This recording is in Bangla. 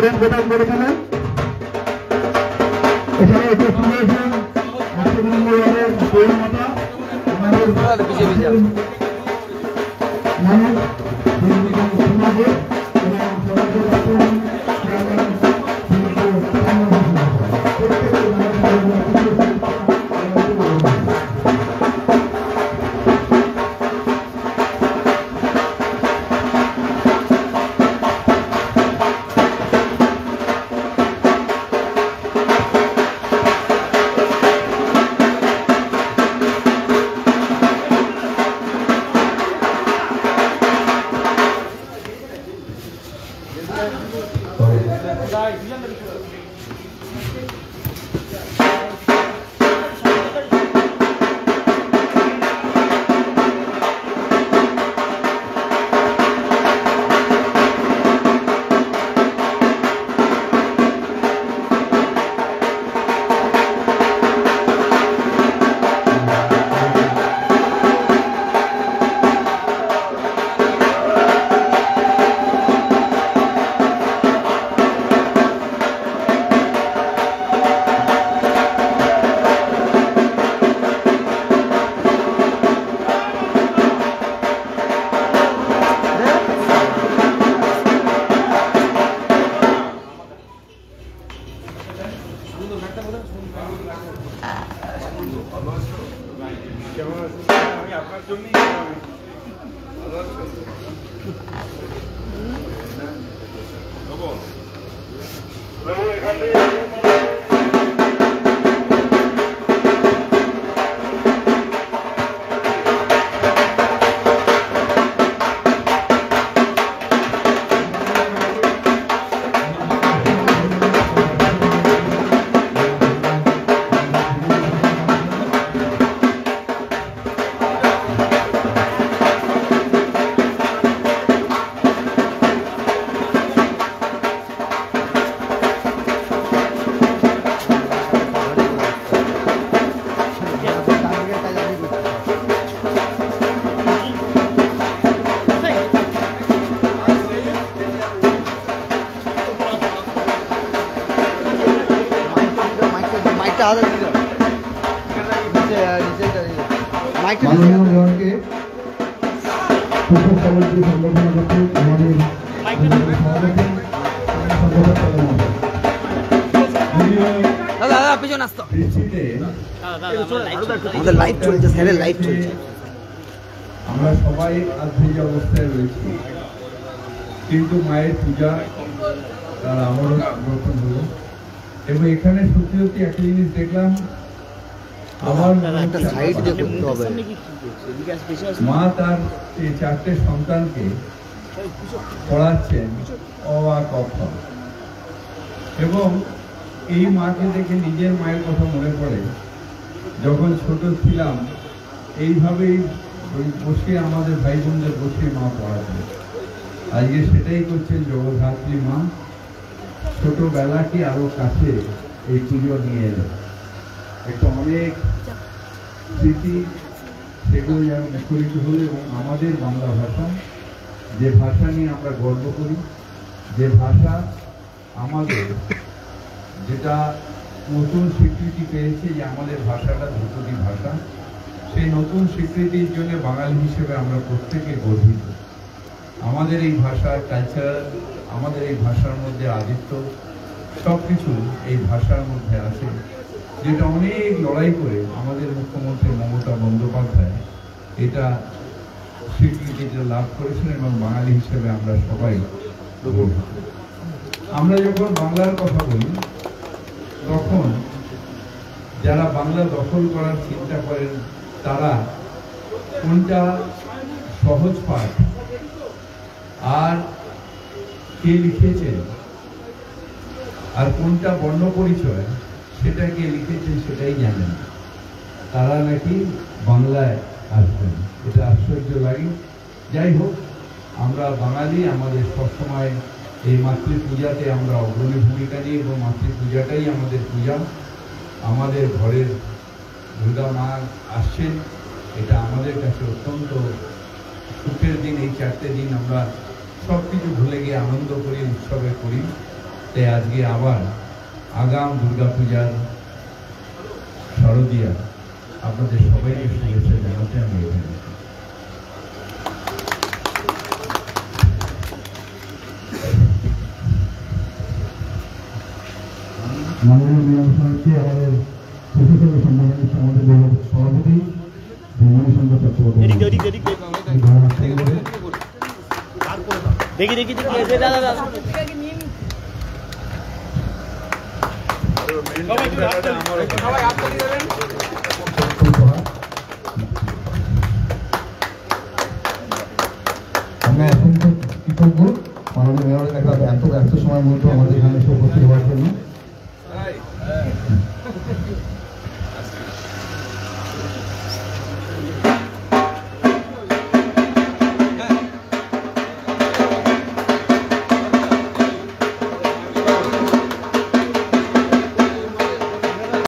বেলুন প্রদান করেছিলেন। এখানে উপস্থিত রয়েছেন মাতা আমাদের মানুষ সমাজে আমরা সবাই আধ্যাত্মিক অবস্থায় রয়েছি, কিন্তু মায়ের পূজা তার আমারও সমর্থন হলো। এবং এখানে সত্যি সত্যি একটা জিনিস দেখলাম, আমার মা তার এই 4টে সন্তানকে পড়াচ্ছেন অ আ ক খ, এবং এই মাকে দেখে নিজের মায়ের কথা মনে পড়ে। যখন ছোট ছিলাম এইভাবেই বসে আমাদের ভাই বোনদের বসে মা পড়াতেন। আজকে সেটাই করছেন জগদ্ধাত্রী মা। ছোটবেলাকে আরো কাছে এই পুজো নিয়ে এলো। একটা অনেক স্মৃতি সেগুলো যেন মুখরিত হলো, এবং আমাদের বাংলা ভাষা, যে ভাষা নিয়ে আমরা গর্ব করি, যে ভাষা আমাদের যেটা নতুন স্বীকৃতি পেয়েছে যে আমাদের ভাষাটা ধ্রুপদী ভাষা, সেই নতুন স্বীকৃতির জন্য বাঙালি হিসেবে আমরা প্রত্যেকে গর্বিত। আমাদের এই ভাষার কালচার, আমাদের এই ভাষার মধ্যে আদিত্য সব কিছু এই ভাষার মধ্যে আছে, যেটা অনেক লড়াই করে আমাদের মুখ্যমন্ত্রী মমতা বন্দ্যোপাধ্যায় এটা স্বীকৃতিটা লাভ করেছেন, এবং বাঙালি হিসেবে আমরা সবাই গর্বিত। আমরা যখন বাংলার কথা বলি তখন যারা বাংলা দখল করার চিন্তা করেন তারা কোনটা সহজ পাঠ আর কে লিখেছেন আর কোনটা বর্ণ পরিচয় সেটা কে লিখেছেন সেটাই জানেন। তারা নাকি বাংলায় আসবেন, এটা আশ্চর্য লাগে। যাই হোক, আমরা বাঙালি, আমাদের সবসময় এই মাতৃপূজাতে আমরা অগ্রণী ভূমিকা নিই, এবং মাতৃপূজাটাই আমাদের পূজা। আমাদের ঘরের দুর্গা মা আসছেন, এটা আমাদের কাছে অত্যন্ত সুখের দিন। এই 4টে দিন আমরা সব কিছু ভুলে গিয়ে আনন্দ করি, উৎসবে করি। তাই আজকে আবার আগাম দুর্গাপূজার শারদীয়া আপনাদের সবাইকে শুভেচ্ছা জানাতে আমি এখানে। মাননীয় মেয়র সাহেবকে আমাদের প্রশাসনের সম্মানিত আমাদের সভাপতি ভ্রমণী সংঘ চট্টোপাধ্যায় দেখি দাদা আমরা অত্যন্ত কৃতজ্ঞ মাননীয় মেয়রের এত সময়ের মধ্যে আমাদের এখানে এসে উপস্থিত হওয়ার জন্য।